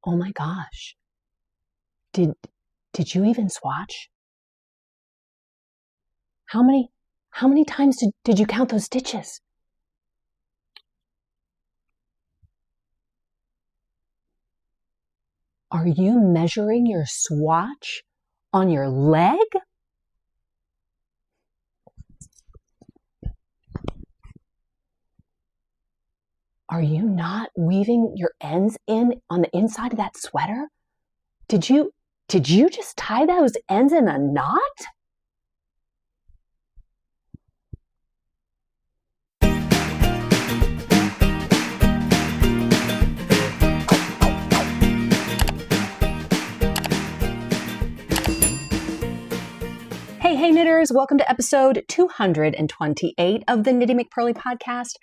Oh my gosh. Did you even swatch? How many times did you count those stitches? Are you measuring your swatch on your leg? Are you not weaving your ends in on the inside of that sweater? Did you just tie those ends in a knot? Hey knitters, welcome to episode 228 of the Knitty McPurly podcast.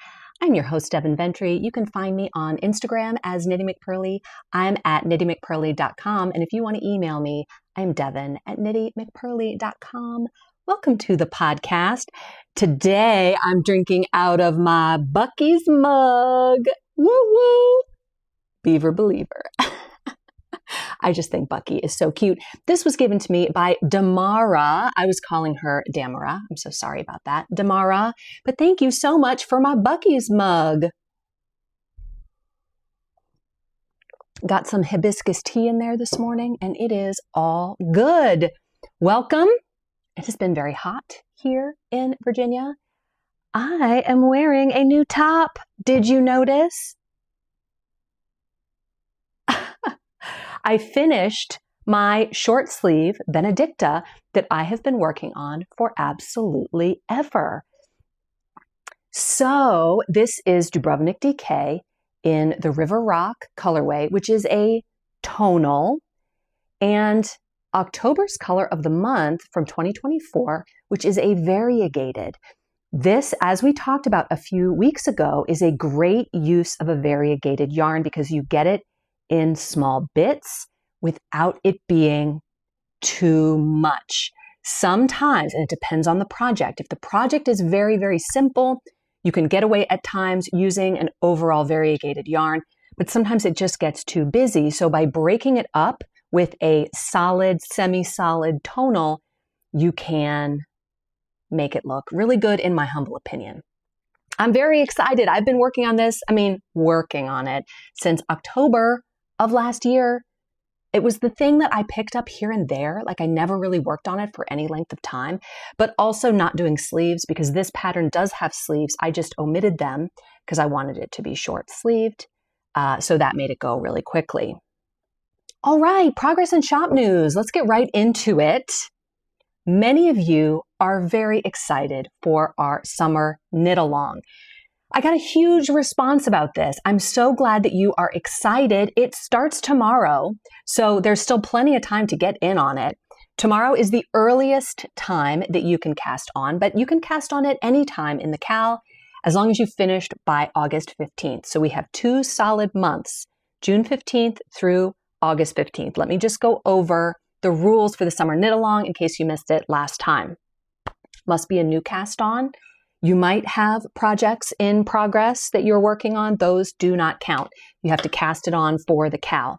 I'm your host, Devin You can find me on Instagram as Knitty McPurly. I'm at KnittyMcPurly.com. And if you want to email me, I'm Devin at KnittyMcPurly.com. Welcome to the podcast. Today, I'm drinking out of my Buc-ee's mug. Woo woo! Beaver believer. I just think Bucky is so cute. This was given to me by Damara. I was calling her Damara. I'm so sorry about that. Damara. But thank you so much for my Buc-ee's mug. Got some hibiscus tea in there this morning, and it is all good. Welcome. It has been very hot here in Virginia. I am wearing a new top. Did you notice? I finished my short sleeve Benedicta that I have been working on for absolutely ever. So this is Dubrovnik DK in the River Rock colorway, which is a tonal, and October's color of the month from 2024, which is a variegated. This, as we talked about a few weeks ago, is a great use of a variegated yarn because you get it in small bits without it being too much. Sometimes, and it depends on the project, if the project is very, very simple, you can get away at times using an overall variegated yarn, but sometimes it just gets too busy. So by breaking it up with a solid, semi-solid tonal, you can make it look really good, in my humble opinion. I'm very excited. I've been working on this, working on it since October of last year. It was the thing that I picked up here and there. Like I never really worked on it for any length of time, but also not doing sleeves because this pattern does have sleeves. I just omitted them because I wanted it to be short sleeved. So that made it go really quickly. All right, progress and shop news. Let's get right into it. Many of you are very excited for our summer Knitalong. I got a huge response about this. I'm so glad that you are excited. It starts tomorrow, so there's still plenty of time to get in on it. Tomorrow is the earliest time that you can cast on, but you can cast on it anytime in the Cal as long as you've finished by August 15th. So we have 2 solid months, June 15th through August 15th. Let me just go over the rules for the summer Knitalong in case you missed it last time. Must be a new cast on. You might have projects in progress that you're working on. Those do not count. You have to cast it on for the Cal.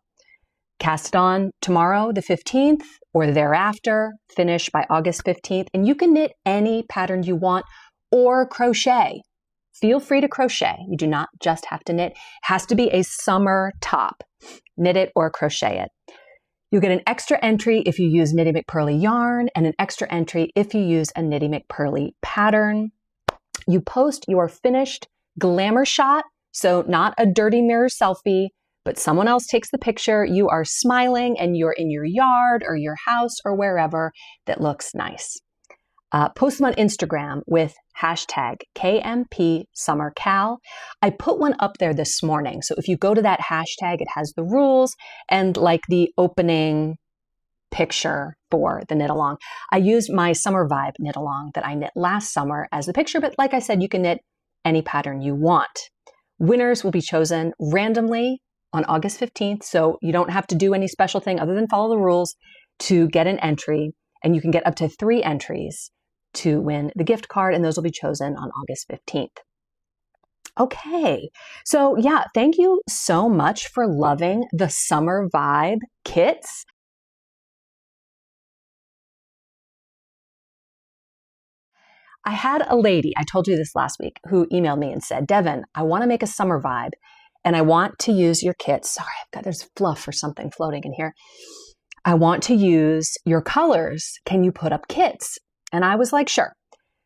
Cast it on tomorrow, the 15th, or thereafter, finish by August 15th, and you can knit any pattern you want or crochet. Feel free to crochet. You do not just have to knit. It has to be a summer top. Knit it or crochet it. You get an extra entry if you use Knitty McPurly yarn and an extra entry if you use a Knitty McPurly pattern. You post your finished glamour shot, so not a dirty mirror selfie, but someone else takes the picture, you are smiling, and you're in your yard or your house or wherever that looks nice. Post them on Instagram with hashtag KMPSummerCal. I put one up there this morning, so if you go to that hashtag, it has the rules and like the opening picture for the Knitalong. I used my Summer Vibe Knitalong that I knit last summer as the picture, but like I said, you can knit any pattern you want. Winners will be chosen randomly on August 15th, so you don't have to do any special thing other than follow the rules to get an entry, and you can get up to 3 entries to win the gift card, and those will be chosen on August 15th. Okay. So yeah, thank you so much for loving the summer vibe kits. I had a lady, I told you this last week, who emailed me and said, Devin, I want to make a summer vibe and I want to use your kits. Sorry, there's fluff or something floating in here. I want to use your colors. Can you put up kits? And I was like, sure.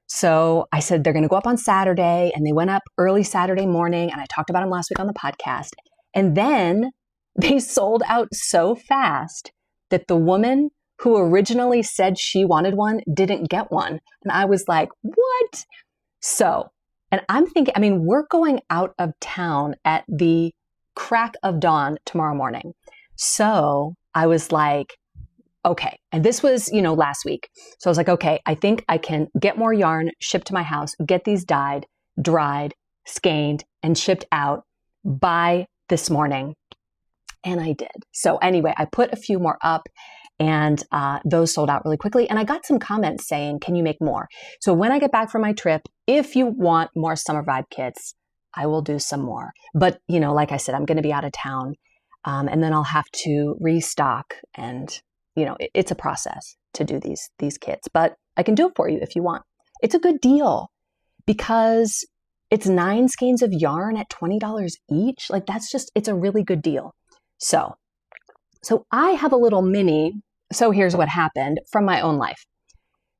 So I said, they're going to go up on Saturday, and they went up early Saturday morning, and I talked about them last week on the podcast. And then they sold out so fast that the woman who originally said she wanted one didn't get one. And I was like, what? So, and I'm thinking, I mean, we're going out of town at the crack of dawn tomorrow morning. So I was like, okay. And this was, last week. So I was like, okay, I think I can get more yarn shipped to my house, get these dyed, dried, skeined, and shipped out by this morning. And I did. So anyway, I put a few more up, and those sold out really quickly. And I got some comments saying, can you make more? So when I get back from my trip, if you want more summer vibe kits, I will do some more. But, like I said, I'm going to be out of town, and then I'll have to restock, and it's a process to do these kits, but I can do it for you if you want. It's a good deal because it's 9 skeins of yarn at $20 each. Like it's a really good deal. So I have a little mini. So here's what happened from my own life.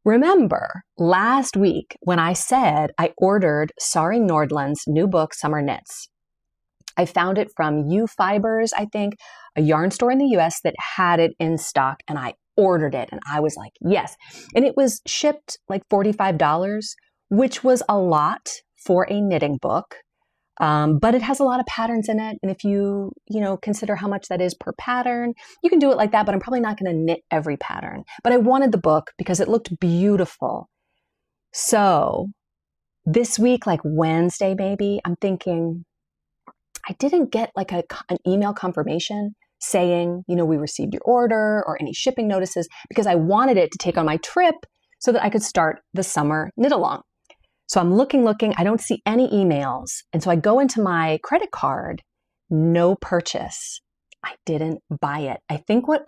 Remember last week when I said I ordered Sari Nordland's new book, Summer Knits. I found it from U Fibers, I think, a yarn store in the US that had it in stock, and I ordered it, and I was like, yes. And it was shipped like $45, which was a lot for a knitting book, but it has a lot of patterns in it, and if you consider how much that is per pattern, you can do it like that, but I'm probably not going to knit every pattern. But I wanted the book because it looked beautiful. So this week, like Wednesday maybe, I'm thinking, I didn't get like an email confirmation saying, we received your order or any shipping notices, because I wanted it to take on my trip so that I could start the summer Knitalong. So I'm looking, I don't see any emails. And so I go into my credit card, no purchase. I didn't buy it. I think what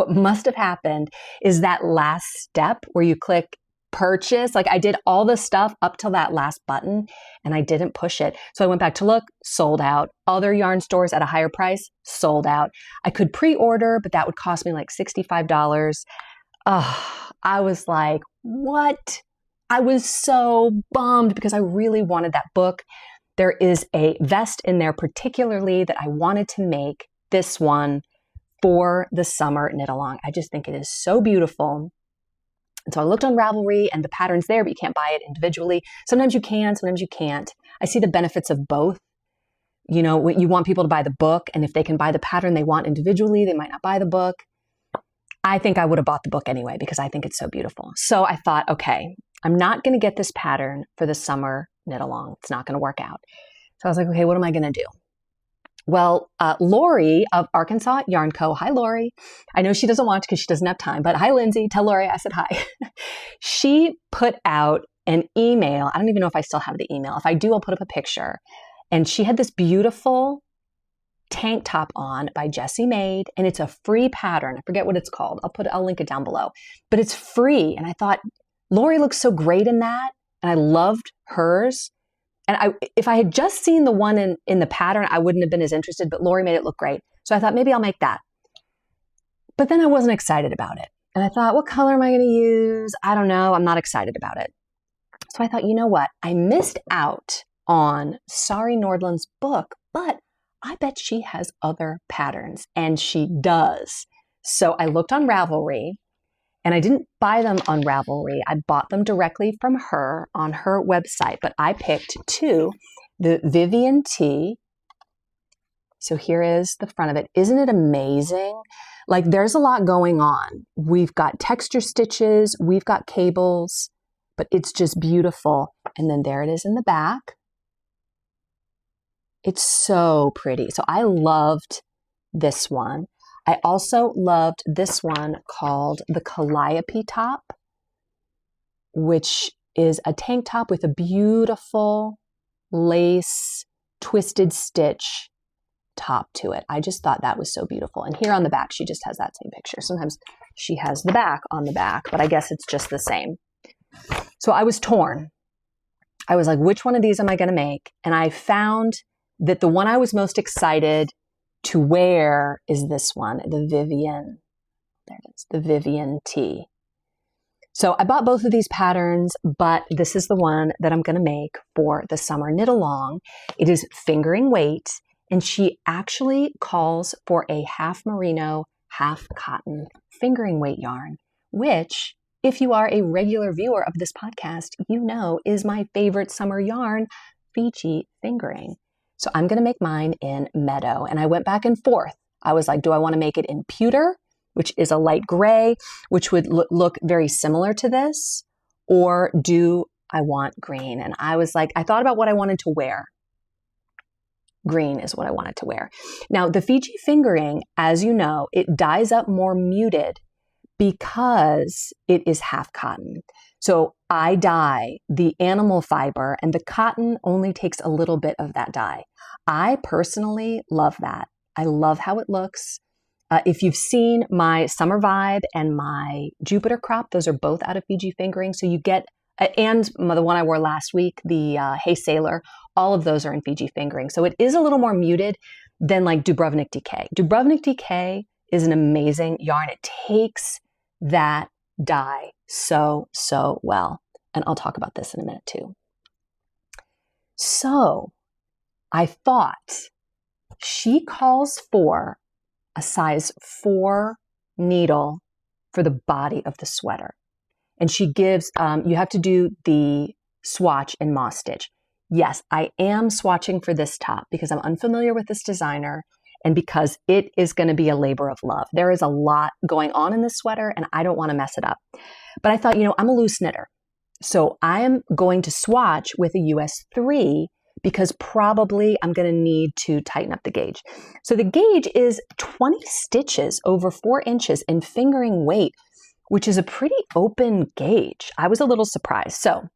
must have happened is that last step where you click purchase. Like I did all the stuff up till that last button and I didn't push it. So I went back to look, sold out. Other yarn stores at a higher price, sold out. I could pre-order, but that would cost me like $65. I was like, what? I was so bummed because I really wanted that book. There is a vest in there particularly that I wanted to make, this one, for the summer Knitalong. I just think it is so beautiful. And so I looked on Ravelry and the pattern's there, but you can't buy it individually. Sometimes you can, sometimes you can't. I see the benefits of both. You want people to buy the book, and if they can buy the pattern they want individually, they might not buy the book. I think I would have bought the book anyway because I think it's so beautiful. So I thought, okay, I'm not going to get this pattern for the summer Knitalong. It's not going to work out. So I was like, okay, what am I going to do? Well, Lori of Arkansas Yarn Co. Hi, Lori. I know she doesn't watch because she doesn't have time, but hi, Lindsay. Tell Lori I said hi. She put out an email. I don't even know if I still have the email. If I do, I'll put up a picture. And she had this beautiful tank top on by Jessie Made, and it's a free pattern. I forget what it's called. I'll link it down below. But it's free. And I thought, Lori looks so great in that. And I loved hers. And if I had just seen the one in the pattern, I wouldn't have been as interested, but Lori made it look great. So I thought maybe I'll make that. But then I wasn't excited about it. And I thought, what color am I going to use? I don't know. I'm not excited about it. So I thought, you know what? I missed out on Sari Nordland's book, but I bet she has other patterns, and she does. So I looked on Ravelry. And I didn't buy them on Ravelry. I bought them directly from her on her website. But I picked 2, the Vivian T. So here is the front of it. Isn't it amazing? Like there's a lot going on. We've got texture stitches. We've got cables. But it's just beautiful. And then there it is in the back. It's so pretty. So I loved this one. I also loved this one called the Calliope top, which is a tank top with a beautiful lace twisted stitch top to it. I just thought that was so beautiful. And here on the back, she just has that same picture. Sometimes she has the back on the back, but I guess it's just the same. So I was torn. I was like, which one of these am I going to make? And I found that the one I was most excited to wear is this one, the Vivian. There it is, the Vivian T. So I bought both of these patterns, but this is the one that I'm going to make for the summer knit along. It is fingering weight, and she actually calls for a half merino, half cotton fingering weight yarn, which, if you are a regular viewer of this podcast, you know is my favorite summer yarn, Fiji fingering. So I'm going to make mine in Meadow, and I went back and forth. I was like, do I want to make it in pewter, which is a light gray, which would look very similar to this, or do I want green? And I was like, I thought about what I wanted to wear. Green is what I wanted to wear. Now, the Fiji fingering, as you know, it dyes up more muted because it is half cotton. So I dye the animal fiber, and the cotton only takes a little bit of that dye. I personally love that. I love how it looks. If you've seen my Summer Vibe and my Jupiter crop, those are both out of Fiji fingering. So you get, and the one I wore last week, the Hey Sailor, all of those are in Fiji fingering. So it is a little more muted than like Dubrovnik DK. Dubrovnik DK is an amazing yarn. It takes that dye so well. And I'll talk about this in a minute too. So I thought she calls for a size 4 needle for the body of the sweater. And she gives, you have to do the swatch in moss stitch. Yes, I am swatching for this top because I'm unfamiliar with this designer and because it is going to be a labor of love. There is a lot going on in this sweater and I don't want to mess it up. But I thought, I'm a loose knitter. So I'm going to swatch with a US 3 because probably I'm going to need to tighten up the gauge. So the gauge is 20 stitches over 4 inches in fingering weight, which is a pretty open gauge. I was a little surprised. So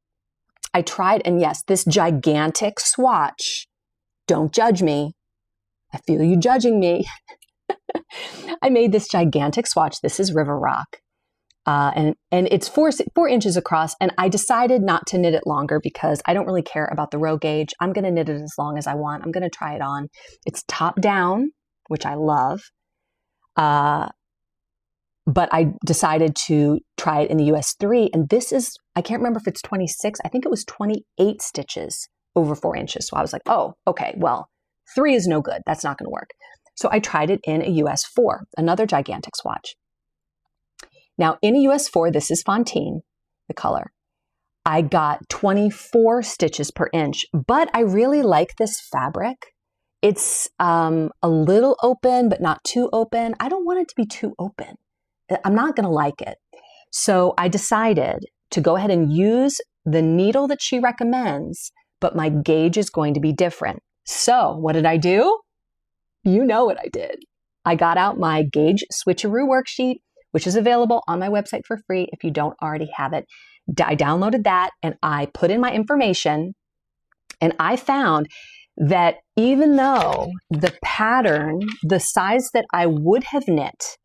I tried, and yes, this gigantic swatch, don't judge me. I feel you judging me. I made this gigantic swatch. This is River Rock. And it's 4 inches across, and I decided not to knit it longer because I don't really care about the row gauge. I'm going to knit it as long as I want. I'm going to try it on. It's top down, which I love. But I decided to try it in the US 3, and this is, I can't remember if it's 26. I think it was 28 stitches over 4 inches. So I was like, oh, okay, well, 3 is no good. That's not going to work. So I tried it in a US 4, another gigantic swatch. Now, in a US 4, this is Fontaine, the color. I got 24 stitches per inch, but I really like this fabric. It's a little open, but not too open. I don't want it to be too open. I'm not going to like it. So I decided to go ahead and use the needle that she recommends, but my gauge is going to be different. So what did I do? You know what I did. I got out my gauge switcheroo worksheet, which is available on my website for free if you don't already have it. I downloaded that and I put in my information, and I found that even though the pattern, the size that I would have knit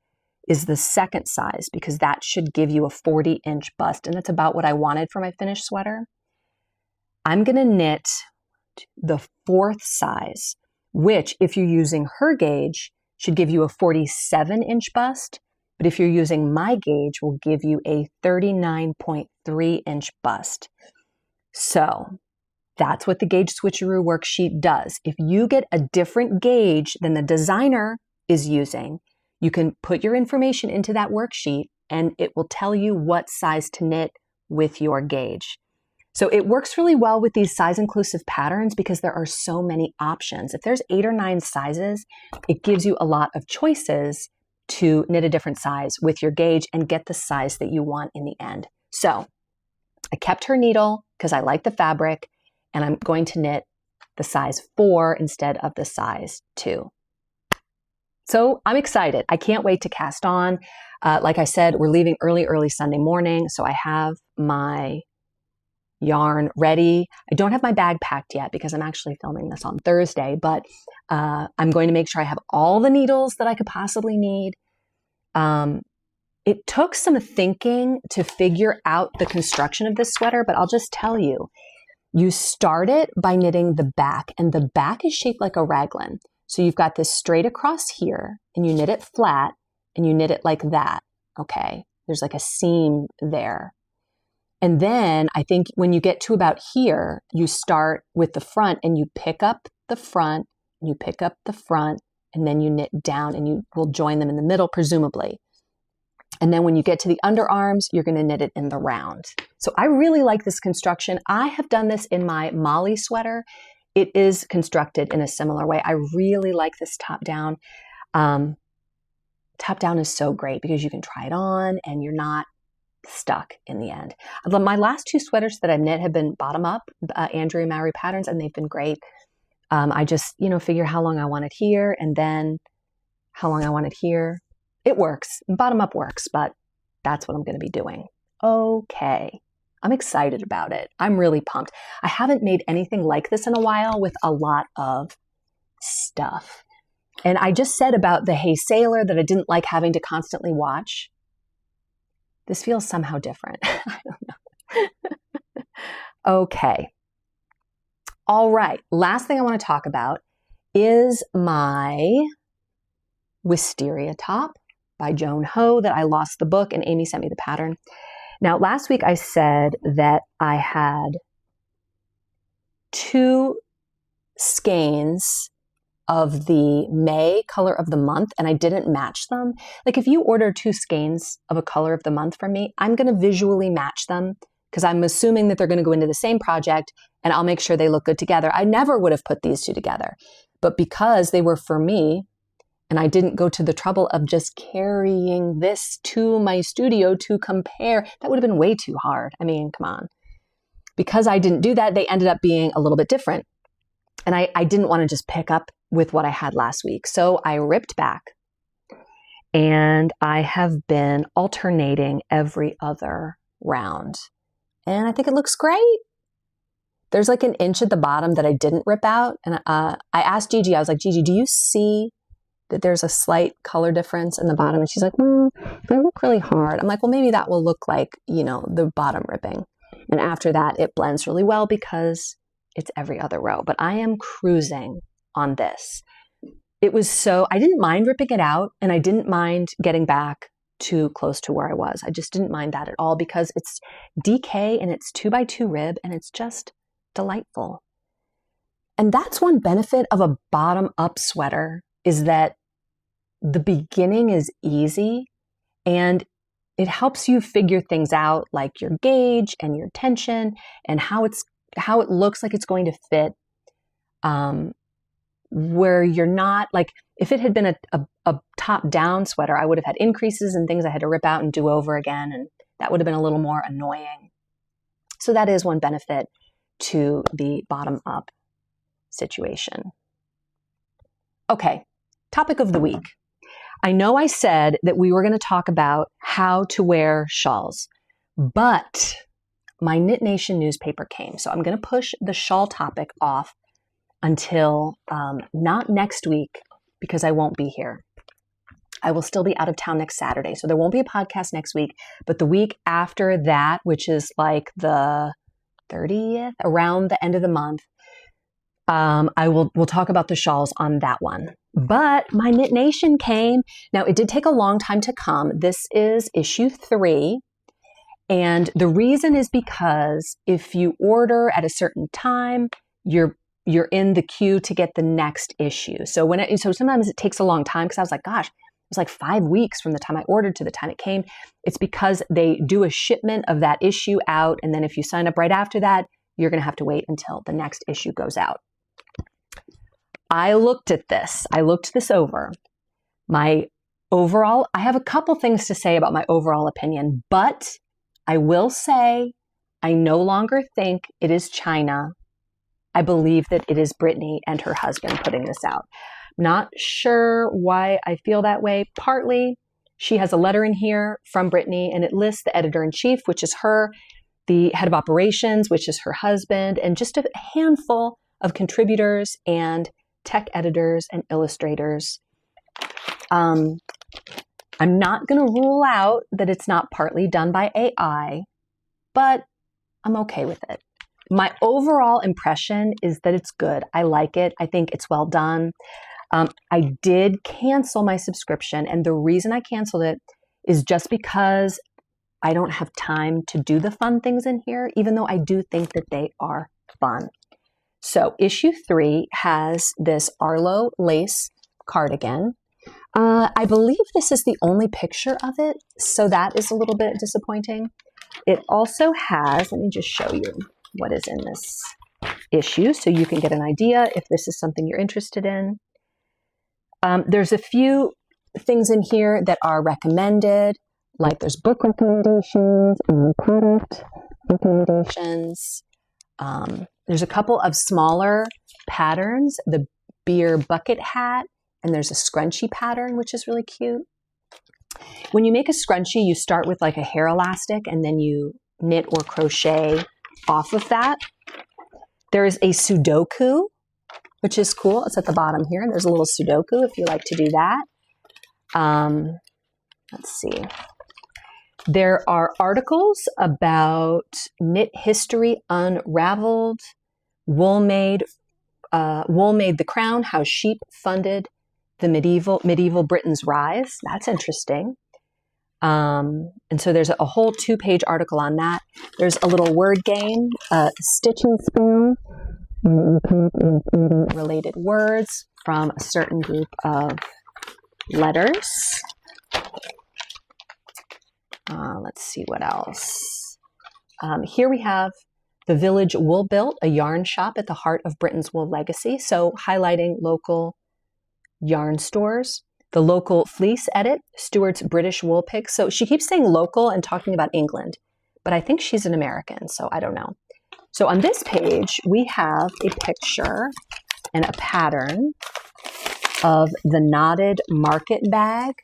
is the second size, because that should give you a 40-inch bust, and that's about what I wanted for my finished sweater, I'm going to knit the 4th size, which if you're using her gauge should give you a 47-inch bust. But if you're using my gauge, will give you a 39.3-inch bust. So that's what the gauge switcheroo worksheet does. If you get a different gauge than the designer is using, you can put your information into that worksheet and it will tell you what size to knit with your gauge. So it works really well with these size inclusive patterns because there are so many options. If there's 8 or 9 sizes, it gives you a lot of choices to knit a different size with your gauge and get the size that you want in the end. So I kept her needle because I like the fabric, and I'm going to knit the size 4 instead of the size 2. So I'm excited. I can't wait to cast on. Like I said, we're leaving early Sunday morning. So I have my yarn ready. I don't have my bag packed yet because I'm actually filming this on Thursday, but I'm going to make sure I have all the needles that I could possibly need. It took some thinking to figure out the construction of this sweater, but I'll just tell you, you start it by knitting the back, and the back is shaped like a raglan. So you've got this straight across here, and you knit it flat, and you knit it like that, okay? There's like a seam there. And then I think when you get to about here, you start with the front, and you pick up the front, and you pick up the front, and then you knit down, and you will join them in the middle, presumably. And then when you get to the underarms, you're going to knit it in the round. So I really like this construction. I have done this in my Molly sweater. It is constructed in a similar way. I really like this top down. Top down is so great because you can try it on and you're not stuck in the end. My last two sweaters that I've knit have been bottom up, Andrea Mowry patterns, and they've been great. I just, figure how long I want it here and then how long I want it here. It works. Bottom up works, but that's what I'm going to be doing. Okay. I'm excited about it. I'm really pumped. I haven't made anything like this in a while with a lot of stuff. And I just said about the Hey Sailor that I didn't like having to constantly watch. This feels somehow different. I don't know. Okay. All right. Last thing I want to talk about is my Wisteria top by Joan Ho that I lost the book and Amy sent me the pattern. Now, last week I said that I had 2 skeins of the May color of the month and I didn't match them. Like if you order 2 skeins of a color of the month from me, I'm going to visually match them because I'm assuming that they're going to go into the same project and I'll make sure they look good together. I never would have put these 2 together, but because they were for me, and I didn't go to the trouble of just carrying this to my studio to compare. That would have been way too hard. I mean, come on. Because I didn't do that, they ended up being a little bit different. And I didn't want to just pick up with what I had last week. So I ripped back. And I have been alternating every other round. And I think it looks great. There's like an inch at the bottom that I didn't rip out. And I asked Gigi, I was like, Gigi, do you see that there's a slight color difference in the bottom? And she's like, they look really hard. I'm like, well, maybe that will look like, the bottom ripping. And after that, it blends really well because it's every other row. But I am cruising on this. I didn't mind ripping it out and I didn't mind getting back too close to where I was. I just didn't mind that at all because it's DK and it's 2x2 rib and it's just delightful. And that's one benefit of a bottom up sweater is that the beginning is easy and it helps you figure things out like your gauge and your tension and how it looks like it's going to fit, where you're not like, if it had been a top down sweater, I would have had increases and things I had to rip out and do over again. And that would have been a little more annoying. So that is one benefit to the bottom up situation. Okay. Topic of the week. I know I said that we were going to talk about how to wear shawls, but my Knit Nation newspaper came. So I'm going to push the shawl topic off until not next week because I won't be here. I will still be out of town next Saturday. So there won't be a podcast next week, but the week after that, which is like the 30th, around the end of the month, we'll talk about the shawls on that one. But my Knit Nation came. Now, it did take a long time to come. This is issue 3. And the reason is because if you order at a certain time, you're in the queue to get the next issue. So sometimes it takes a long time because I was like, gosh, it was like 5 weeks from the time I ordered to the time it came. It's because they do a shipment of that issue out. And then if you sign up right after that, you're going to have to wait until the next issue goes out. I looked at this. I looked this over. I have a couple things to say about my overall opinion, but I will say I no longer think it is China. I believe that it is Brittany and her husband putting this out. Not sure why I feel that way. Partly, she has a letter in here from Brittany and it lists the editor-in-chief, which is her. the head of operations, which is her husband, and just a handful of contributors and tech editors and illustrators. I'm not going to rule out that it's not partly done by AI, but I'm okay with it. My overall impression is that it's good. I like it. I think it's well done. I did cancel my subscription, and the reason I canceled it is just because I don't have time to do the fun things in here, even though I do think that they are fun. So issue 3 has this Arlo lace cardigan. I believe this is the only picture of it, so that is a little bit disappointing. It also has, let me just show you what is in this issue so you can get an idea if this is something you're interested in. There's a few things in here that are recommended, like there's book recommendations and product recommendations. There's a couple of smaller patterns, the beer bucket hat, and there's a scrunchie pattern, which is really cute. When you make a scrunchie, you start with like a hair elastic and then you knit or crochet off of that. There is a Sudoku, which is cool. It's at the bottom here. There's a little Sudoku if you like to do that. Let's see. There are articles about knit history unraveled, wool made the crown, how sheep funded the medieval Britain's rise. That's interesting. And so there's a whole 2-page article on that. There's a little word game, stitch and spoon, related words from a certain group of letters. Let's see what else. Here we have the Village Wool Built, a yarn shop at the heart of Britain's wool legacy. So highlighting local yarn stores. The Local Fleece Edit, Stewart's British wool picks. So she keeps saying local and talking about England, but I think she's an American, so I don't know. So on this page, we have a picture and a pattern of the knotted market bag.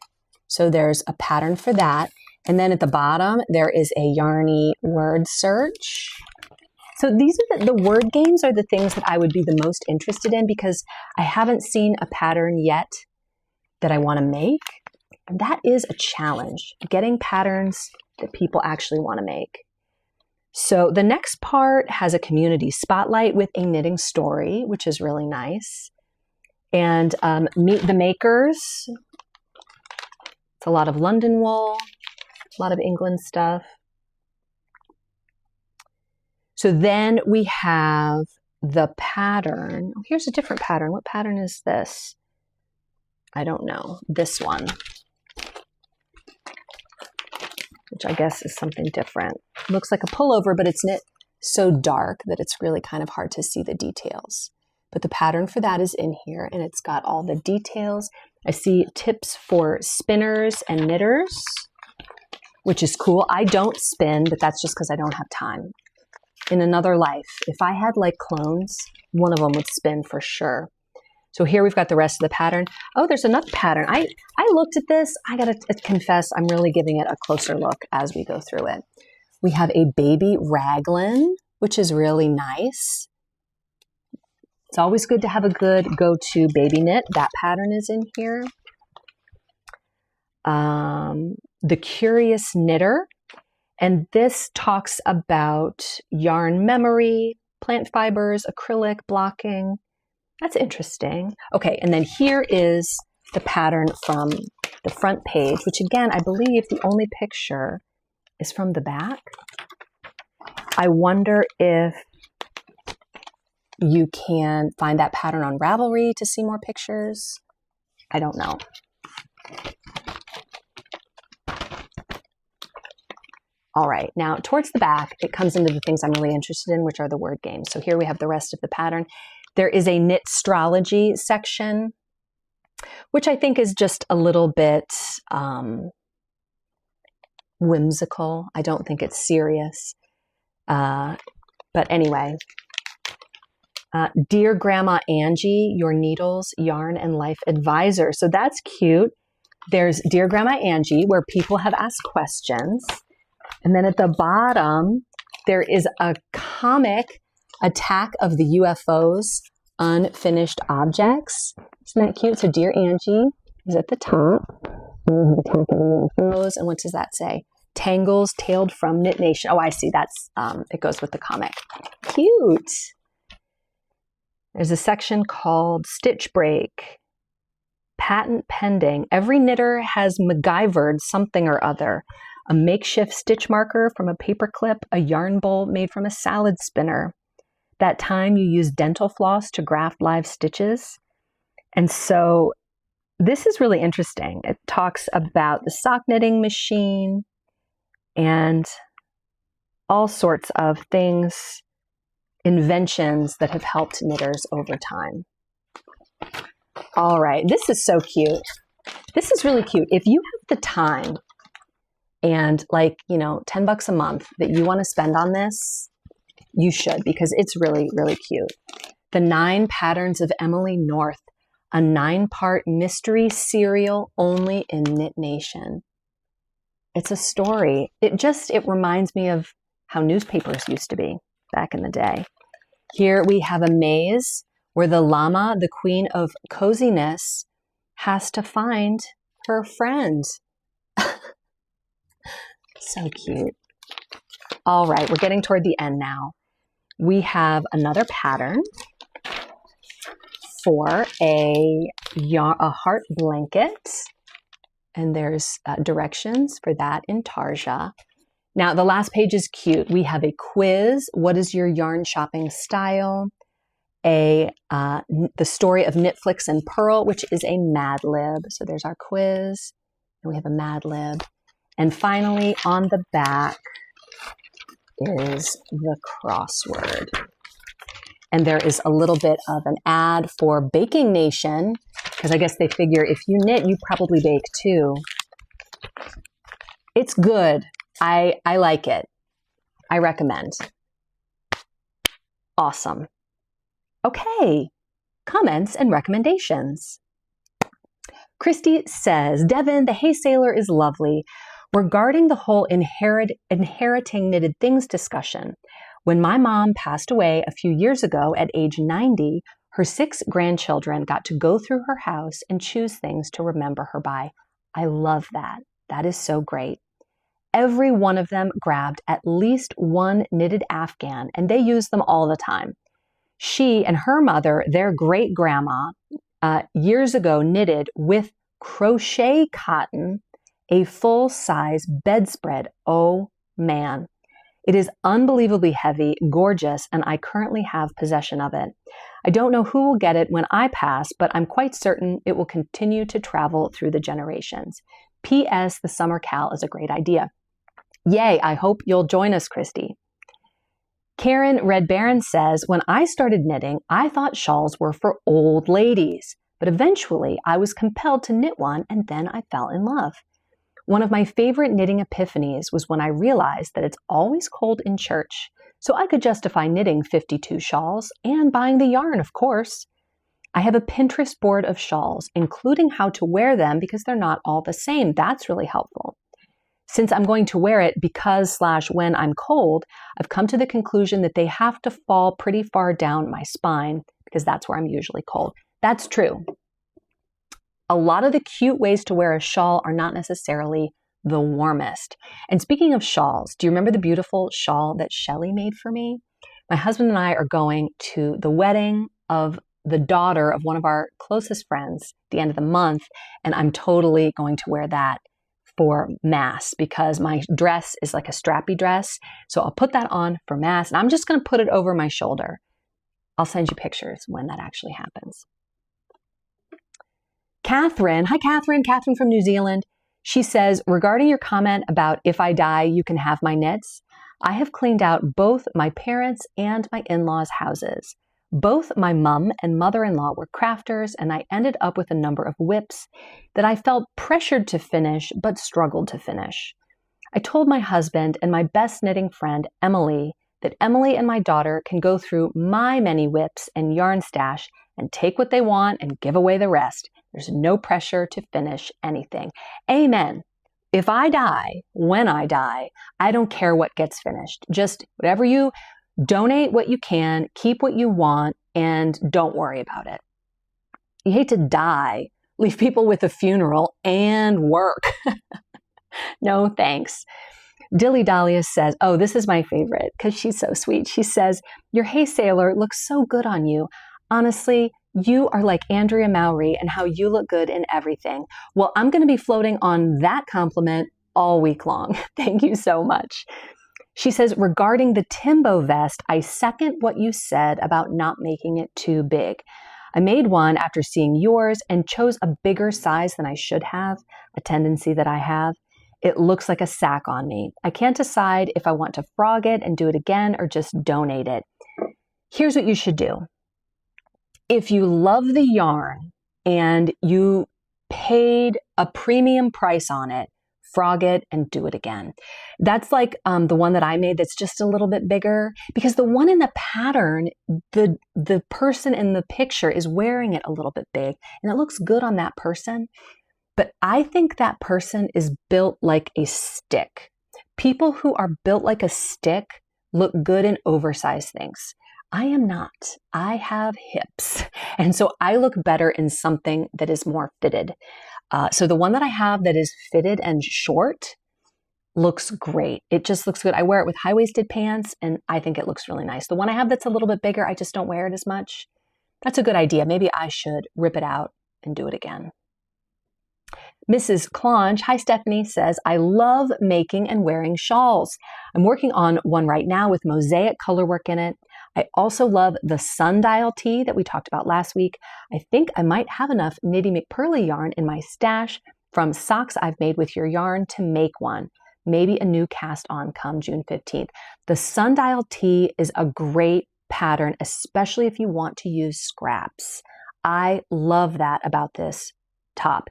So there's a pattern for that. And then at the bottom, there is a yarny word search. So these are the word games are the things that I would be the most interested in because I haven't seen a pattern yet that I want to make. And that is a challenge, getting patterns that people actually want to make. So the next part has a community spotlight with a knitting story, which is really nice. And Meet the Makers. It's a lot of London wool, a lot of England stuff. So then we have the pattern. Oh, here's a different pattern. What pattern is this? I don't know. This one, which I guess is something different. Looks like a pullover, but it's knit so dark that it's really kind of hard to see the details. But the pattern for that is in here, and it's got all the details. I see tips for spinners and knitters, which is cool. I don't spin, but that's just because I don't have time. In another life, if I had like clones, one of them would spin for sure. So here we've got the rest of the pattern. Oh, there's another pattern. I looked at this. I got to confess, I'm really giving it a closer look as we go through it. We have a baby raglan, which is really nice. It's always good to have a good go-to baby knit. That pattern is in here. The Curious Knitter. And this talks about yarn memory, plant fibers, acrylic, blocking. That's interesting. Okay, and then here is the pattern from the front page, which again, I believe the only picture is from the back. I wonder if you can find that pattern on Ravelry to see more pictures. I don't know. All right, now towards the back, it comes into the things I'm really interested in, which are the word games. So here we have the rest of the pattern. There is a Knitstrology section, which I think is just a little bit whimsical. I don't think it's serious. But anyway, Dear Grandma Angie, Your Needles, Yarn, and Life Advisor. So that's cute. There's Dear Grandma Angie, where people have asked questions. And then at the bottom, There is a comic, Attack of the UFOs, Unfinished Objects. Isn't that cute? So Dear Angie is at the top. Attack of the UFOs. And what does that say? Tangles tailed from Knit Nation. Oh, I see. That's it goes with the comic. Cute. There's a section called Stitch Break. Patent pending. Every knitter has MacGyvered something or other. A makeshift stitch marker from a paper clip, a yarn bowl made from a salad spinner. That time you used dental floss to graft live stitches. And so this is really interesting. It talks about the sock knitting machine and all sorts of things, inventions that have helped knitters over time. All right, this is so cute. This is really cute. If you have the time and like, $10 a month that you want to spend on this, you should, because it's really, really cute. The 9 Patterns of Emily North, a 9-part mystery serial only in Knit Nation. It's a story. It reminds me of how newspapers used to be back in the day. Here we have a maze where the llama, the queen of coziness, has to find her friend. So cute. All right, we're getting toward the end now. We have another pattern for a heart blanket. And there's directions for that in Tarja. Now, the last page is cute. We have a quiz. What is your yarn shopping style? The story of Knitflix and Pearl, which is a Mad Lib. So there's our quiz. And we have a Mad Lib. And finally, on the back is the crossword. And there is a little bit of an ad for Baking Nation, because I guess they figure if you knit, you probably bake too. It's good. I like it. I recommend. Awesome. Okay, comments and recommendations. Christy says, Devin, the Hay Sailor is lovely. Regarding the whole inheriting knitted things discussion, when my mom passed away a few years ago at age 90, her 6 grandchildren got to go through her house and choose things to remember her by. I love that. That is so great. Every one of them grabbed at least one knitted Afghan, and they used them all the time. She and her mother, their great-grandma, years ago knitted with crochet cotton a full-size bedspread. Oh, man. It is unbelievably heavy, gorgeous, and I currently have possession of it. I don't know who will get it when I pass, but I'm quite certain it will continue to travel through the generations. P.S. The summer cal is a great idea. Yay, I hope you'll join us, Christy. Karen Red Baron says, when I started knitting, I thought shawls were for old ladies, but eventually I was compelled to knit one and then I fell in love. One of my favorite knitting epiphanies was when I realized that it's always cold in church, so I could justify knitting 52 shawls and buying the yarn, of course. I have a Pinterest board of shawls, including how to wear them because they're not all the same. That's really helpful. Since I'm going to wear it because/when I'm cold, I've come to the conclusion that they have to fall pretty far down my spine because that's where I'm usually cold. That's true. A lot of the cute ways to wear a shawl are not necessarily the warmest. And speaking of shawls, do you remember the beautiful shawl that Shelly made for me? My husband and I are going to the wedding of the daughter of one of our closest friends at the end of the month, and I'm totally going to wear that for Mass because my dress is like a strappy dress. So I'll put that on for Mass, and I'm just going to put it over my shoulder. I'll send you pictures when that actually happens. Catherine, hi Catherine from New Zealand. She says, regarding your comment about if I die, you can have my knits, I have cleaned out both my parents' and my in-laws' houses. Both my mum and mother-in-law were crafters, and I ended up with a number of whips that I felt pressured to finish, but struggled to finish. I told my husband and my best knitting friend, Emily, that Emily and my daughter can go through my many whips and yarn stash and take what they want and give away the rest. There's no pressure to finish anything. Amen. if I die, when I die, I don't care what gets finished. Just whatever you donate what you can, keep what you want, and don't worry about it. You hate to die, leave people with a funeral and work. No, thanks. Dilly Dahlia says, oh, this is my favorite because she's so sweet. She says, your Hey Sailor looks so good on you. Honestly, you are like Andrea Mowry and how you look good in everything. Well, I'm going to be floating on that compliment all week long. Thank you so much. She says, regarding the Timbo vest, I second what you said about not making it too big. I made one after seeing yours and chose a bigger size than I should have, a tendency that I have. It looks like a sack on me. I can't decide if I want to frog it and do it again or just donate it. Here's what you should do. If you love the yarn and you paid a premium price on it, frog it and do it again. That's like the one that I made that's just a little bit bigger, because the one in the pattern, the person in the picture is wearing it a little bit big and it looks good on that person. But I think that person is built like a stick. People who are built like a stick look good in oversized things. I am not. I have hips. And so I look better in something that is more fitted. So the one that I have that is fitted and short looks great. It just looks good. I wear it with high-waisted pants and I think it looks really nice. The one I have that's a little bit bigger, I just don't wear it as much. That's a good idea. Maybe I should rip it out and do it again. Mrs. Clonge, hi Stephanie, says, I love making and wearing shawls. I'm working on one right now with mosaic colorwork in it. I also love the sundial tee that we talked about last week. I think I might have enough Knitty McPurly yarn in my stash from socks I've made with your yarn to make one. Maybe a new cast on come June 15th. The sundial tee is a great pattern, especially if you want to use scraps. I love that about this top.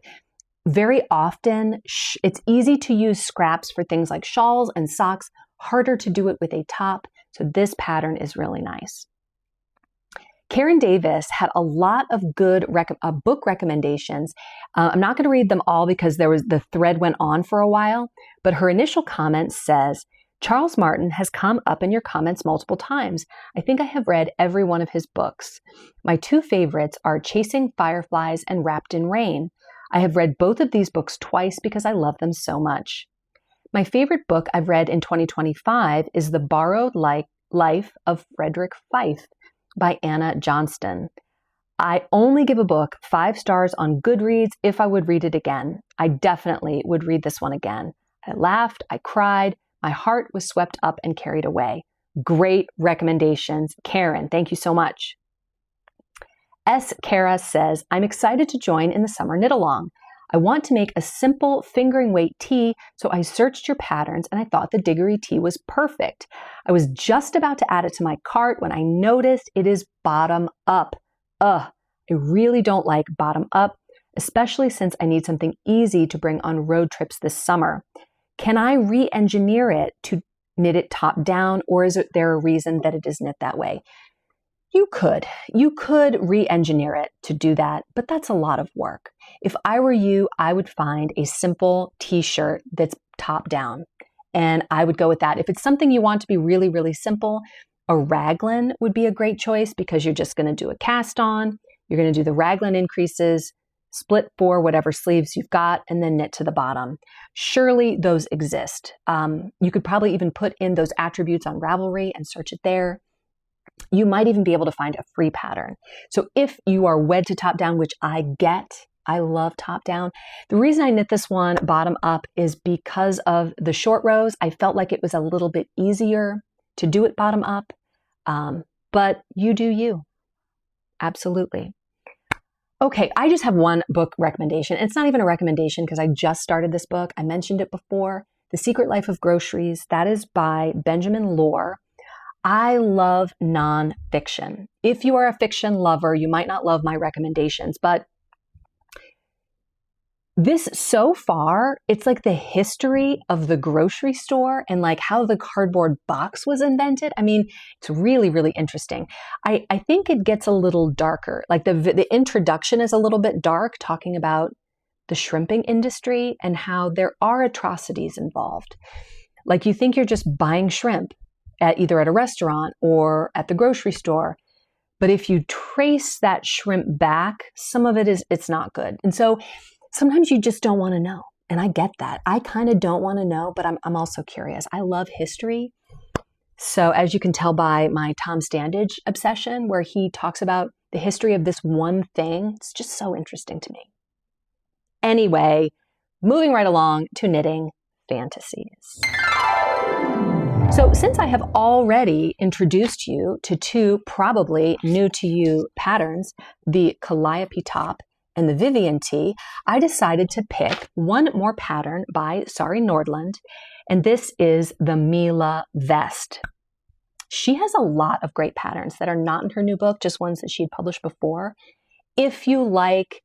Very often, it's easy to use scraps for things like shawls and socks, harder to do it with a top. So this pattern is really nice. Karen Davis had a lot of good book recommendations. I'm not going to read them all because the thread went on for a while, but her initial comment says, Charles Martin has come up in your comments multiple times. I think I have read every one of his books. My two favorites are Chasing Fireflies and Wrapped in Rain. I have read both of these books twice because I love them so much. My favorite book I've read in 2025 is The Borrowed Life of Frederick Fife by Anna Johnston. I only give a book 5 stars on Goodreads if I would read it again. I definitely would read this one again. I laughed, I cried, my heart was swept up and carried away. Great recommendations. Karen, thank you so much. S. Kara says, I'm excited to join in the summer knit-along. I want to make a simple fingering weight tee, so I searched your patterns and I thought the Diggory tee was perfect. I was just about to add it to my cart when I noticed it is bottom up. I really don't like bottom up, especially since I need something easy to bring on road trips this summer. Can I re-engineer it to knit it top down, or is there a reason that it is knit that way? You could re-engineer it to do that, but that's a lot of work. If I were you, I would find a simple t-shirt that's top down, and I would go with that. If it's something you want to be really, really simple, a raglan would be a great choice because you're just going to do a cast on, you're going to do the raglan increases, split 4 whatever sleeves you've got, and then knit to the bottom. Surely those exist. You could probably even put in those attributes on Ravelry and search it there. You might even be able to find a free pattern. So if you are wed to top down, which I get, I love top down. The reason I knit this one bottom up is because of the short rows. I felt like it was a little bit easier to do it bottom up, but you do you. Absolutely. Okay, I just have one book recommendation. It's not even a recommendation because I just started this book. I mentioned it before, The Secret Life of Groceries. That is by Benjamin Lohr. I love nonfiction. If you are a fiction lover, you might not love my recommendations, but this so far, it's like the history of the grocery store and like how the cardboard box was invented. I mean, it's really, really interesting. I think it gets a little darker. Like the introduction is a little bit dark, talking about the shrimping industry and how there are atrocities involved. Like you think you're just buying shrimp either at a restaurant or at the grocery store. But if you trace that shrimp back, some of it's not good. And so sometimes you just don't want to know. And I get that. I kind of don't want to know, but I'm also curious. I love history. So as you can tell by my Tom Standage obsession, where he talks about the history of this one thing, it's just so interesting to me. Anyway, moving right along to knitting fantasies. So since I have already introduced you to two probably new to you patterns, the Calliope top and the Vivian tee, I decided to pick one more pattern by Sari Nordland, and this is the Mila vest. She has a lot of great patterns that are not in her new book, just ones that she had published before. If you like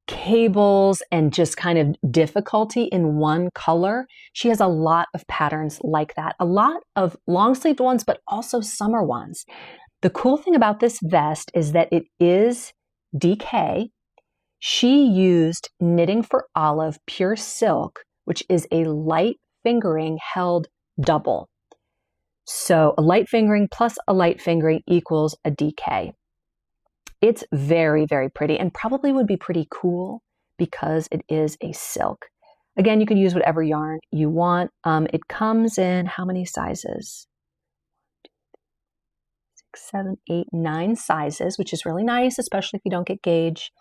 cables and just kind of difficulty in one color, she has a lot of patterns like that. A lot of long-sleeved ones, but also summer ones. The cool thing about this vest is that it is DK. She used Knitting for Olive Pure Silk, which is a light fingering held double. So a light fingering plus a light fingering equals a DK. It's very, very pretty and probably would be pretty cool because it is a silk. Again, you can use whatever yarn you want. It comes in how many sizes? 6, 7, 8, 9 sizes, which is really nice, especially if you don't get gauge.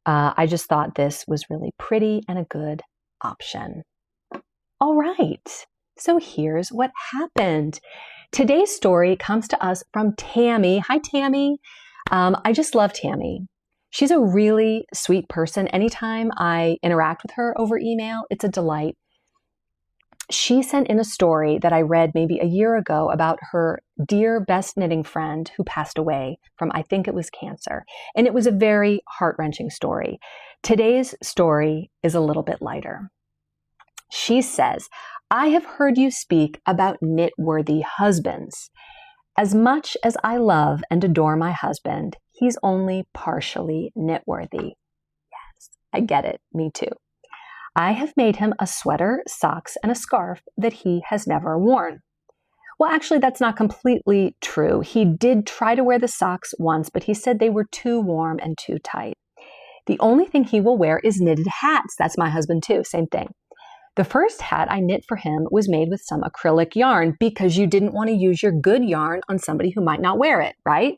I just thought this was really pretty and a good option. All right, so here's what happened. Today's story comes to us from Tammy. Hi, Tammy. I just love Tammy. She's a really sweet person. Anytime I interact with her over email, it's a delight. She sent in a story that I read maybe a year ago about her dear best knitting friend who passed away from, I think it was cancer. And it was a very heart-wrenching story. Today's story is a little bit lighter. She says, I have heard you speak about knit-worthy husbands. As much as I love and adore my husband, he's only partially knit-worthy. Yes, I get it. Me too. I have made him a sweater, socks, and a scarf that he has never worn. Well, actually, that's not completely true. He did try to wear the socks once, but he said they were too warm and too tight. The only thing he will wear is knitted hats. That's my husband too. Same thing. The first hat I knit for him was made with some acrylic yarn because you didn't want to use your good yarn on somebody who might not wear it, right?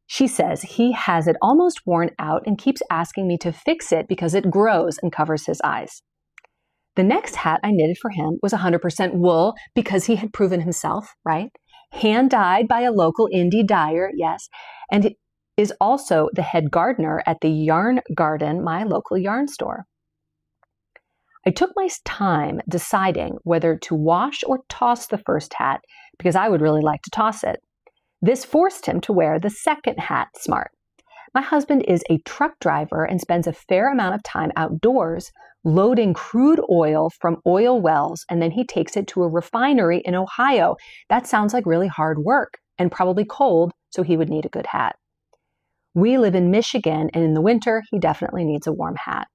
She says he has it almost worn out and keeps asking me to fix it because it grows and covers his eyes. The next hat I knitted for him was 100% wool because he had proven himself, right? Hand dyed by a local indie dyer, yes, and is also the head gardener at the Yarn Garden, my local yarn store. I took my time deciding whether to wash or toss the first hat because I would really like to toss it. This forced him to wear the second hat smart. My husband is a truck driver and spends a fair amount of time outdoors loading crude oil from oil wells, and then he takes it to a refinery in Ohio. That sounds like really hard work and probably cold, so he would need a good hat. We live in Michigan, and in the winter, he definitely needs a warm hat.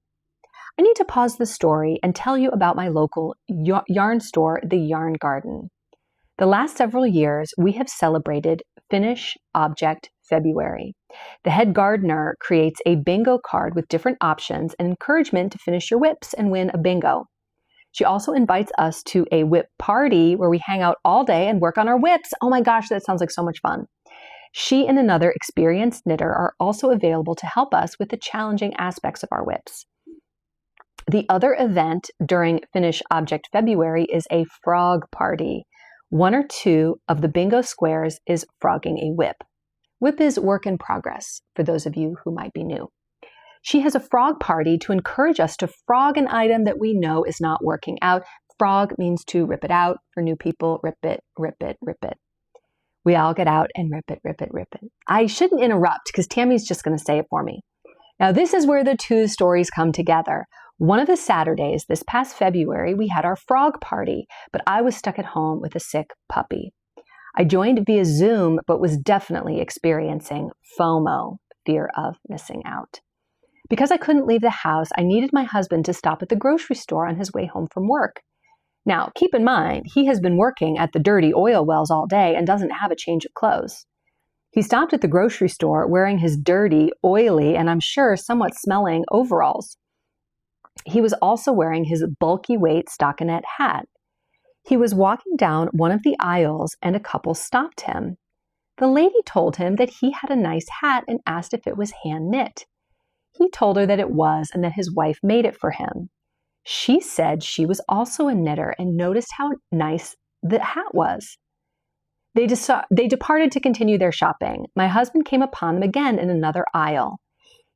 I need to pause the story and tell you about my local yarn store, the Yarn Garden. The last several years, we have celebrated Finish Object February. The head gardener creates a bingo card with different options and encouragement to finish your whips and win a bingo. She also invites us to a whip party where we hang out all day and work on our whips. Oh my gosh, that sounds like so much fun. She and another experienced knitter are also available to help us with the challenging aspects of our whips. The other event during Finish Object February is a frog party. 1 or 2 of the bingo squares is frogging a whip. Whip is work in progress for those of you who might be new. She has a frog party to encourage us to frog an item that we know is not working out. Frog means to rip it out. For new people, rip it, rip it, rip it. We all get out and rip it, rip it, rip it. I shouldn't interrupt because Tammy's just going to say it for me. Now, this is where the two stories come together. One of the Saturdays this past February, we had our frog party, but I was stuck at home with a sick puppy. I joined via Zoom, but was definitely experiencing FOMO, fear of missing out. Because I couldn't leave the house, I needed my husband to stop at the grocery store on his way home from work. Now, keep in mind, he has been working at the dirty oil wells all day and doesn't have a change of clothes. He stopped at the grocery store wearing his dirty, oily, and I'm sure somewhat smelling overalls. He was also wearing his bulky weight stockinette hat. He was walking down one of the aisles and a couple stopped him. The lady told him that he had a nice hat and asked if it was hand knit. He told her that it was and that his wife made it for him. She said she was also a knitter and noticed how nice the hat was. They departed to continue their shopping. My husband came upon them again in another aisle.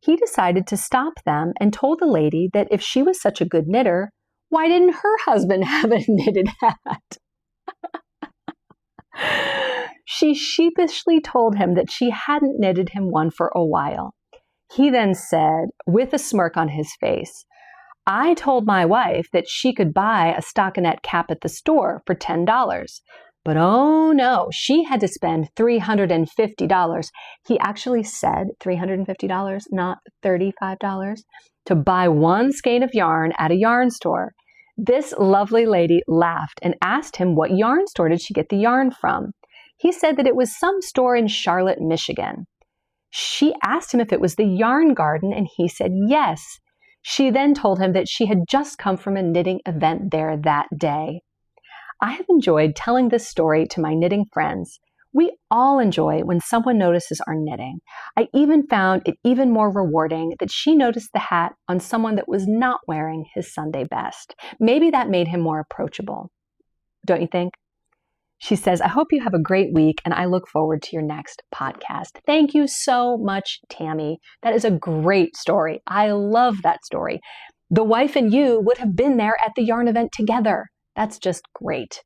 He decided to stop them and told the lady that if she was such a good knitter, why didn't her husband have a knitted hat? She sheepishly told him that she hadn't knitted him one for a while. He then said, with a smirk on his face, I told my wife that she could buy a stockinette cap at the store for $10. But oh no, she had to spend $350. He actually said $350, not $35, to buy one skein of yarn at a yarn store. This lovely lady laughed and asked him what yarn store did she get the yarn from. He said that it was some store in Charlotte, Michigan. She asked him if it was the Yarn Garden, and he said yes. She then told him that she had just come from a knitting event there that day. I have enjoyed telling this story to my knitting friends. We all enjoy when someone notices our knitting. I even found it even more rewarding that she noticed the hat on someone that was not wearing his Sunday best. Maybe that made him more approachable. Don't you think? She says, I hope you have a great week and I look forward to your next podcast. Thank you so much, Tammy. That is a great story. I love that story. The wife and you would have been there at the yarn event together. That's just great.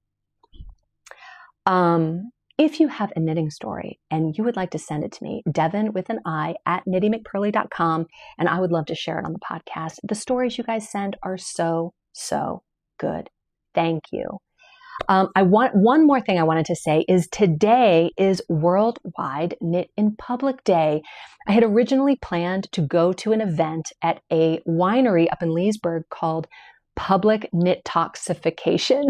If you have a knitting story and you would like to send it to me, Devin with an I at KnittyMcPurly.com, and I would love to share it on the podcast. The stories you guys send are so, so good. Thank you. One more thing I wanted to say is today is Worldwide Knit in Public Day. I had originally planned to go to an event at a winery up in Leesburg called Public Knit Toxification.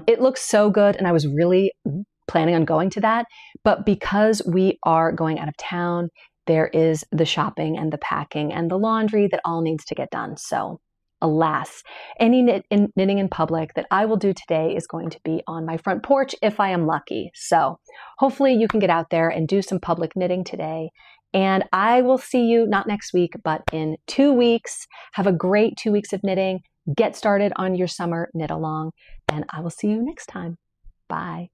It looks so good, and I was really planning on going to that. But because we are going out of town, there is the shopping and the packing and the laundry that all needs to get done. So alas, any knitting in public that I will do today is going to be on my front porch if I am lucky. So hopefully you can get out there and do some public knitting today. And I will see you not next week, but in 2 weeks. Have a great 2 weeks of knitting. Get started on your summer knit along, and I will see you next time. Bye.